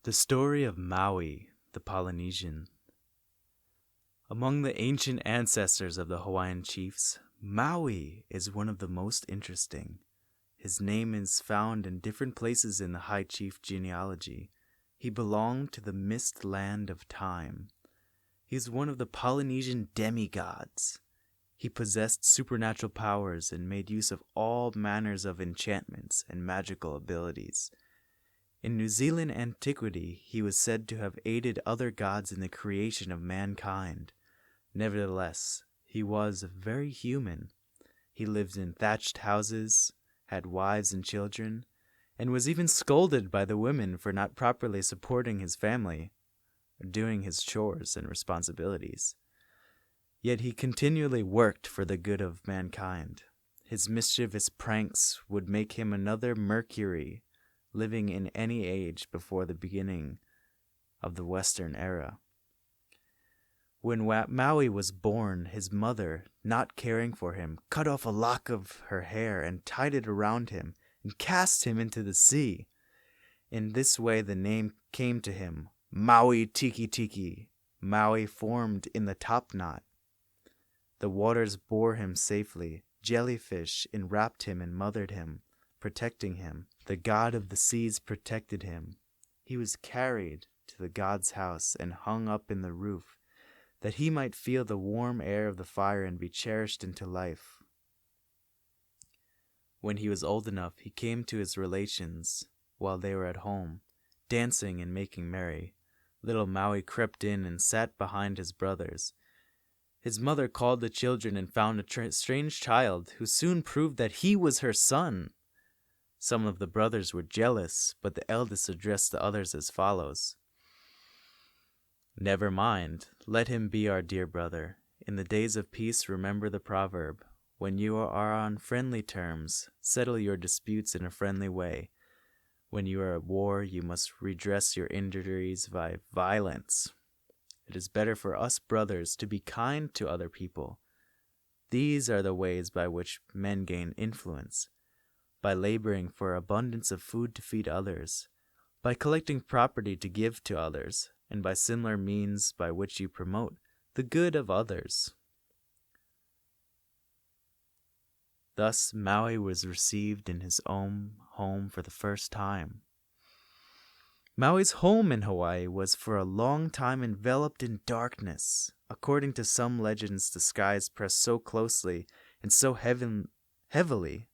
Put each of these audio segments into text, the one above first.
The story of Maui, the Polynesian. Among the ancient ancestors of the Hawaiian chiefs, Maui is one of the most interesting. His name is found in different places in the High Chief genealogy. He belonged to the mist land of time. He is one of the Polynesian demigods. He possessed supernatural powers and made use of all manners of enchantments and magical abilities. In New Zealand antiquity, he was said to have aided other gods in the creation of mankind. Nevertheless, he was very human. He lived in thatched houses, had wives and children, and was even scolded by the women for not properly supporting his family or doing his chores and responsibilities. Yet he continually worked for the good of mankind. His mischievous pranks would make him another Mercury, living in any age before the beginning of the Western era. When Maui was born, his mother, not caring for him, cut off a lock of her hair and tied it around him and cast him into the sea. In this way the name came to him, Maui Tiki Tiki. Maui formed in the top knot. The waters bore him safely. Jellyfish enwrapped him and mothered him, protecting him. The god of the seas protected him. He was carried to the god's house and hung up in the roof, that he might feel the warm air of the fire and be cherished into life. When he was old enough, he came to his relations while they were at home, dancing and making merry. Little Maui crept in and sat behind his brothers. His mother called the children and found a strange child, who soon proved that he was her son. Some of the brothers were jealous, but the eldest addressed the others as follows. Never mind, let him be our dear brother. In the days of peace, remember the proverb. When you are on friendly terms, settle your disputes in a friendly way. When you are at war, you must redress your injuries by violence. It is better for us brothers to be kind to other people. These are the ways by which men gain influence. By laboring for abundance of food to feed others, by collecting property to give to others, and by similar means by which you promote the good of others. Thus Maui was received in his own home for the first time. Maui's home in Hawaii was for a long time enveloped in darkness. According to some legends, the skies pressed so closely and so heavily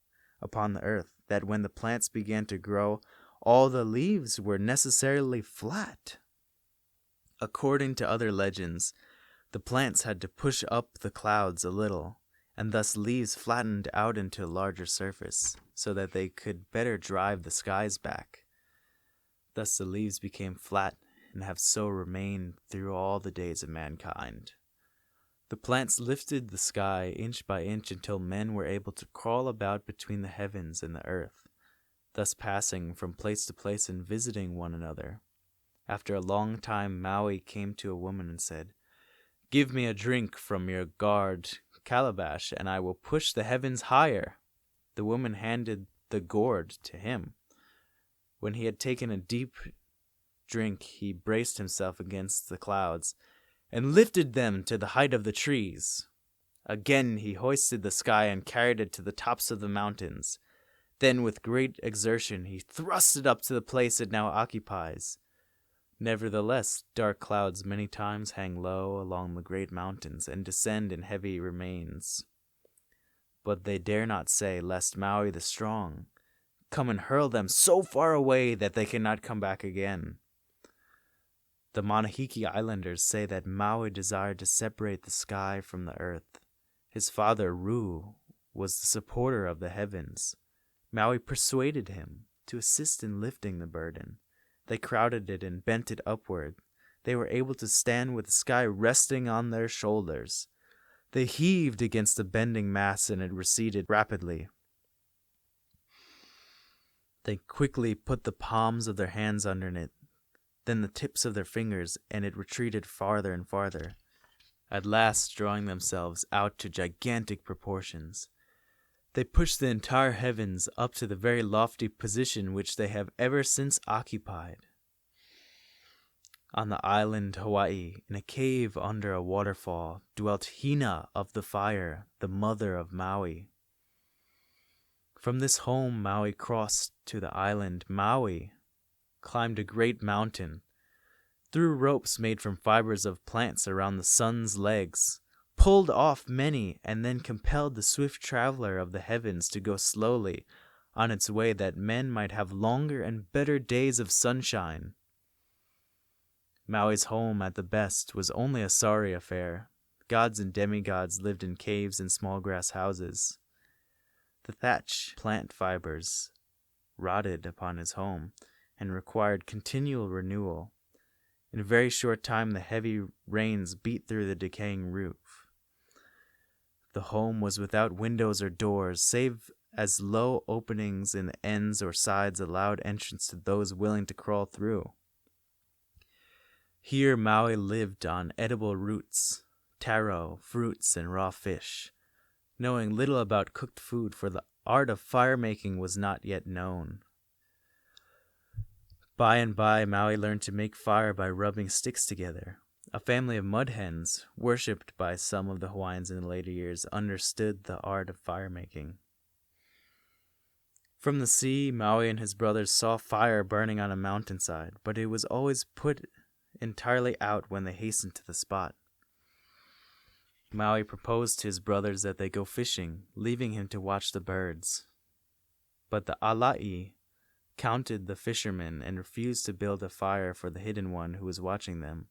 upon the earth that when the plants began to grow, all the leaves were necessarily flat. According to other legends, the plants had to push up the clouds a little, and thus leaves flattened out into a larger surface, so that they could better drive the skies back. Thus the leaves became flat and have so remained through all the days of mankind. The plants lifted the sky inch by inch until men were able to crawl about between the heavens and the earth, thus passing from place to place and visiting one another. After a long time, Maui came to a woman and said, "Give me a drink from your gourd calabash, and I will push the heavens higher." The woman handed the gourd to him. When he had taken a deep drink, he braced himself against the clouds and lifted them to the height of the trees. Again he hoisted the sky and carried it to the tops of the mountains. Then with great exertion he thrust it up to the place it now occupies. Nevertheless, dark clouds many times hang low along the great mountains and descend in heavy remains. But they dare not say, lest Maui the strong come and hurl them so far away that they cannot come back again. The Manahiki Islanders say that Maui desired to separate the sky from the earth. His father, Ru, was the supporter of the heavens. Maui persuaded him to assist in lifting the burden. They crowded it and bent it upward. They were able to stand with the sky resting on their shoulders. They heaved against the bending mass and it receded rapidly. They quickly put the palms of their hands under it, then the tips of their fingers, and it retreated farther and farther, at last drawing themselves out to gigantic proportions. They pushed the entire heavens up to the very lofty position which they have ever since occupied. On the island Hawaii, in a cave under a waterfall, dwelt Hina of the Fire, the mother of Maui. From this home Maui crossed to the island Maui, climbed a great mountain, threw ropes made from fibers of plants around the sun's legs, pulled off many, and then compelled the swift traveler of the heavens to go slowly on its way that men might have longer and better days of sunshine. Maui's home at the best was only a sorry affair. Gods and demigods lived in caves and small grass houses. The thatch plant fibers rotted upon his home and required continual renewal. In a very short time the heavy rains beat through the decaying roof. The home was without windows or doors, save as low openings in the ends or sides allowed entrance to those willing to crawl through. Here Maui lived on edible roots, taro, fruits, and raw fish, knowing little about cooked food, for the art of fire-making was not yet known. By and by, Maui learned to make fire by rubbing sticks together. A family of mud hens, worshipped by some of the Hawaiians in the later years, understood the art of fire-making. From the sea, Maui and his brothers saw fire burning on a mountainside, but it was always put entirely out when they hastened to the spot. Maui proposed to his brothers that they go fishing, leaving him to watch the birds. But the alai counted the fishermen and refused to build a fire for the hidden one who was watching them.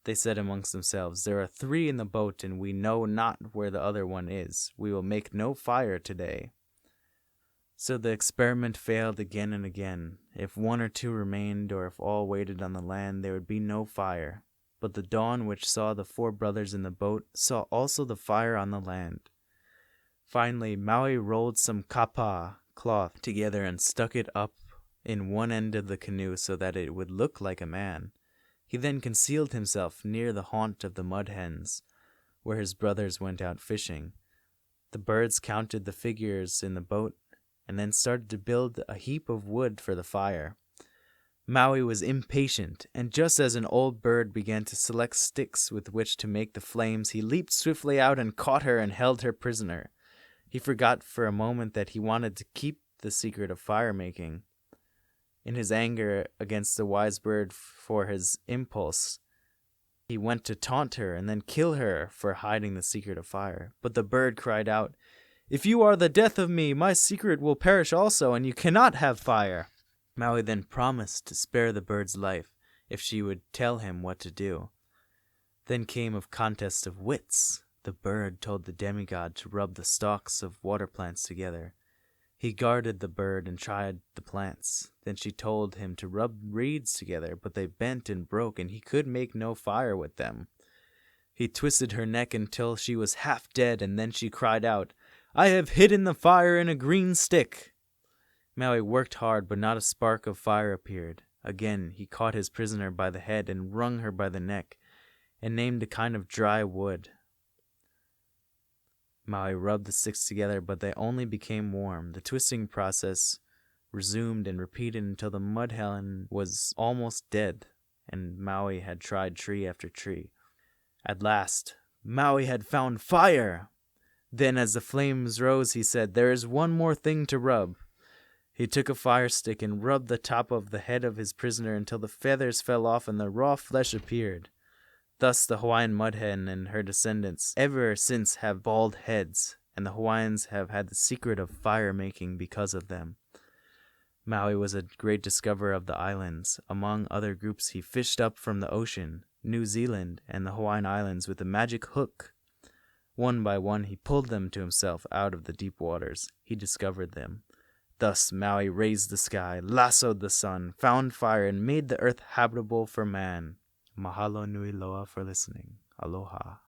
They said amongst themselves, "There are 3 in the boat, and we know not where the other one is. We will make no fire today." So the experiment failed again and again. If 1 or 2 remained, or if all waited on the land, there would be no fire. But the dawn which saw the 4 brothers in the boat saw also the fire on the land. Finally, Maui rolled some kapa cloth together and stuck it up in one end of the canoe so that it would look like a man. He then concealed himself near the haunt of the mud hens, where his brothers went out fishing. The birds counted the figures in the boat and then started to build a heap of wood for the fire. Maui was impatient, and just as an old bird began to select sticks with which to make the flames, he leaped swiftly out and caught her and held her prisoner. He forgot for a moment that he wanted to keep the secret of fire-making. In his anger against the wise bird for his impulse, he went to taunt her and then kill her for hiding the secret of fire. But the bird cried out, "If you are the death of me, my secret will perish also, and you cannot have fire." Maui then promised to spare the bird's life if she would tell him what to do. Then came a contest of wits. The bird told the demigod to rub the stalks of water plants together. He guarded the bird and tried the plants. Then she told him to rub reeds together, but they bent and broke, and he could make no fire with them. He twisted her neck until she was half dead, and then she cried out, "I have hidden the fire in a green stick." Maui worked hard, but not a spark of fire appeared. Again he caught his prisoner by the head and wrung her by the neck, and named a kind of dry wood. Maui rubbed the sticks together, but they only became warm. The twisting process resumed and repeated until the mud hen was almost dead, and Maui had tried tree after tree. At last, Maui had found fire! Then, as the flames rose, he said, "There is one more thing to rub." He took a fire stick and rubbed the top of the head of his prisoner until the feathers fell off and the raw flesh appeared. Thus the Hawaiian mud hen and her descendants ever since have bald heads, and the Hawaiians have had the secret of fire-making because of them. Maui was a great discoverer of the islands. Among other groups he fished up from the ocean, New Zealand, and the Hawaiian Islands with a magic hook. One by one he pulled them to himself out of the deep waters. He discovered them. Thus Maui raised the sky, lassoed the sun, found fire, and made the earth habitable for man. Mahalo nui loa for listening. Aloha.